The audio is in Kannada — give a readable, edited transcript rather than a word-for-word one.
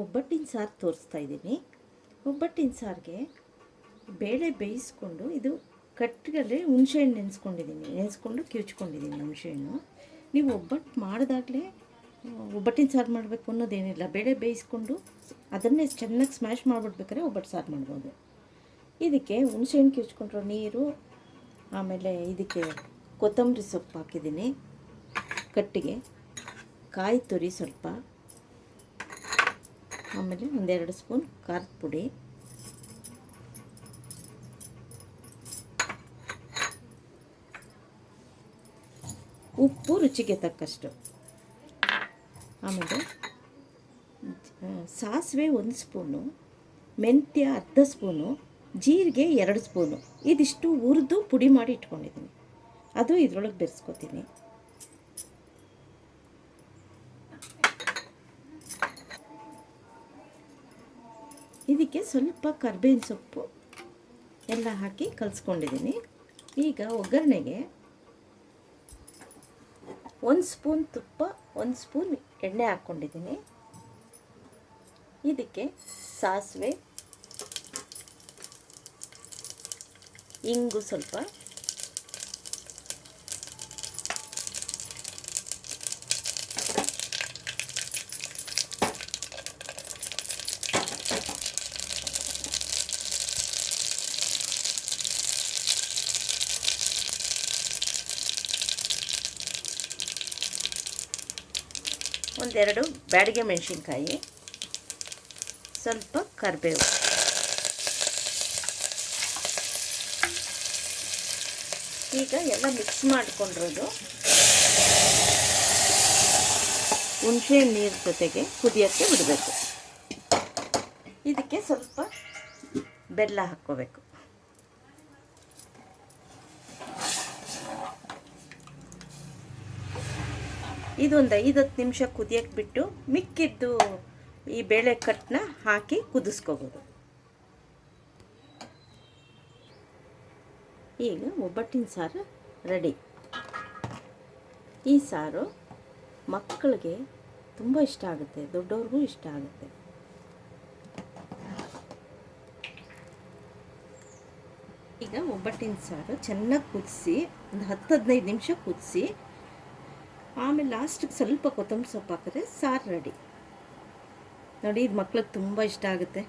ಒಬ್ಬಟ್ಟಿನ ಸಾರು ತೋರಿಸ್ತಾ ಇದ್ದೀನಿ. ಒಬ್ಬಟ್ಟಿನ ಸಾರಿಗೆ ಬೇಳೆ ಬೇಯಿಸ್ಕೊಂಡು ಇದು ಕಟ್ಟಿಗೆಯಲ್ಲಿ ಹುಣಸೆಹಣ್ಣು ನೆನೆಸ್ಕೊಂಡು ಕಿವುಚ್ಕೊಂಡಿದ್ದೀನಿ ಹುಣಸೆಹಣ್ಣು. ನೀವು ಒಬ್ಬಟ್ಟು ಮಾಡಿದಾಗಲೇ ಒಬ್ಬಟ್ಟಿನ ಸಾರು ಮಾಡಬೇಕು ಅನ್ನೋದೇನಿಲ್ಲ. ಬೇಳೆ ಬೇಯಿಸ್ಕೊಂಡು ಅದನ್ನೇ ಚೆನ್ನಾಗಿ ಸ್ಮ್ಯಾಶ್ ಮಾಡಿಬಿಡ್ಬೇಕಾದ್ರೆ ಒಬ್ಬಟ್ಟು ಸಾರು ಮಾಡ್ಬೋದು. ಇದಕ್ಕೆ ಹುಣಸೆಹಣ್ಣು ಕಿವುಚ್ಕೊಂಡಿರೋ ನೀರು, ಆಮೇಲೆ ಇದಕ್ಕೆ ಕೊತ್ತಂಬರಿ ಸೊಪ್ಪು ಹಾಕಿದ್ದೀನಿ, ಕಟ್ಟಿಗೆ ಕಾಯಿ ತುರಿ ಸ್ವಲ್ಪ, ಆಮೇಲೆ ಒಂದೆರಡು ಸ್ಪೂನ್ ಖಾರದ ಪುಡಿ, ಉಪ್ಪು ರುಚಿಗೆ ತಕ್ಕಷ್ಟು, ಆಮೇಲೆ ಸಾಸಿವೆ 1 ಸ್ಪೂನು, ಮೆಂತ್ಯ ಅರ್ಧ ಸ್ಪೂನು, ಜೀರಿಗೆ 2 ಸ್ಪೂನು. ಇದಿಷ್ಟು ಹುರಿದು ಪುಡಿ ಮಾಡಿ ಇಟ್ಕೊಂಡಿದ್ದೀನಿ. ಅದು ಇದರೊಳಗೆ ಬೆರೆಸ್ಕೊತೀನಿ. ಇದಕ್ಕೆ ಸ್ವಲ್ಪ ಕರಿಬೇವಿನ ಸೊಪ್ಪು ಎಲ್ಲ ಹಾಕಿ ಕಲಿಸ್ಕೊಂಡಿದ್ದೀನಿ. ಈಗ ಒಗ್ಗರಣೆಗೆ 1 ಸ್ಪೂನ್ ತುಪ್ಪ, 1 ಸ್ಪೂನ್ ಎಣ್ಣೆ ಹಾಕ್ಕೊಂಡಿದ್ದೀನಿ. ಇದಕ್ಕೆ ಸಾಸಿವೆ, ಇಂಗು ಸ್ವಲ್ಪ, ಒಂದೆರಡು ಬ್ಯಾಡಗೆ ಮೆಣಸಿನ್ಕಾಯಿ, ಸ್ವಲ್ಪ ಕರಿಬೇವು. ಈಗ ಎಲ್ಲ ಮಿಕ್ಸ್ ಮಾಡಿಕೊಂಡಿರೋದು ಹುಣಸೆ ನೀರು ಜೊತೆಗೆ ಕುದಿಯೋಕ್ಕೆ ಬಿಡಬೇಕು. ಇದಕ್ಕೆ ಸ್ವಲ್ಪ ಬೆಲ್ಲ ಹಾಕ್ಕೋಬೇಕು. ಇದೊಂದು 5-10 ನಿಮಿಷ ಕುದಿಯೋಕ್ಕೆ ಬಿಟ್ಟು ಮಿಕ್ಕಿದ್ದು ಈ ಬೇಳೆ ಕಟ್ಟನ್ನ ಹಾಕಿ ಕುದಿಸ್ಕೋಬೋದು. ಈಗ ಒಬ್ಬಟ್ಟಿನ ಸಾರು ರೆಡಿ. ಈ ಸಾರು ಮಕ್ಕಳಿಗೆ ತುಂಬ ಇಷ್ಟ ಆಗುತ್ತೆ, ದೊಡ್ಡವ್ರಿಗೂ ಇಷ್ಟ ಆಗುತ್ತೆ. ಈಗ ಒಬ್ಬಟ್ಟಿನ ಸಾರು ಚೆನ್ನಾಗಿ ಕುದಿಸಿ ಒಂದು 10-15 ನಿಮಿಷ ಕುದಿಸಿ, ಆಮೇಲೆ ಲಾಸ್ಟಿಗೆ ಸ್ವಲ್ಪ ಕೊತ್ತಂಬರಿ ಸೊಪ್ಪು ಹಾಕಿದ್ರೆ ಸಾರು ರೆಡಿ. ನೋಡಿ, ಇದು ಮಕ್ಳಿಗೆ ತುಂಬ ಇಷ್ಟ ಆಗುತ್ತೆ.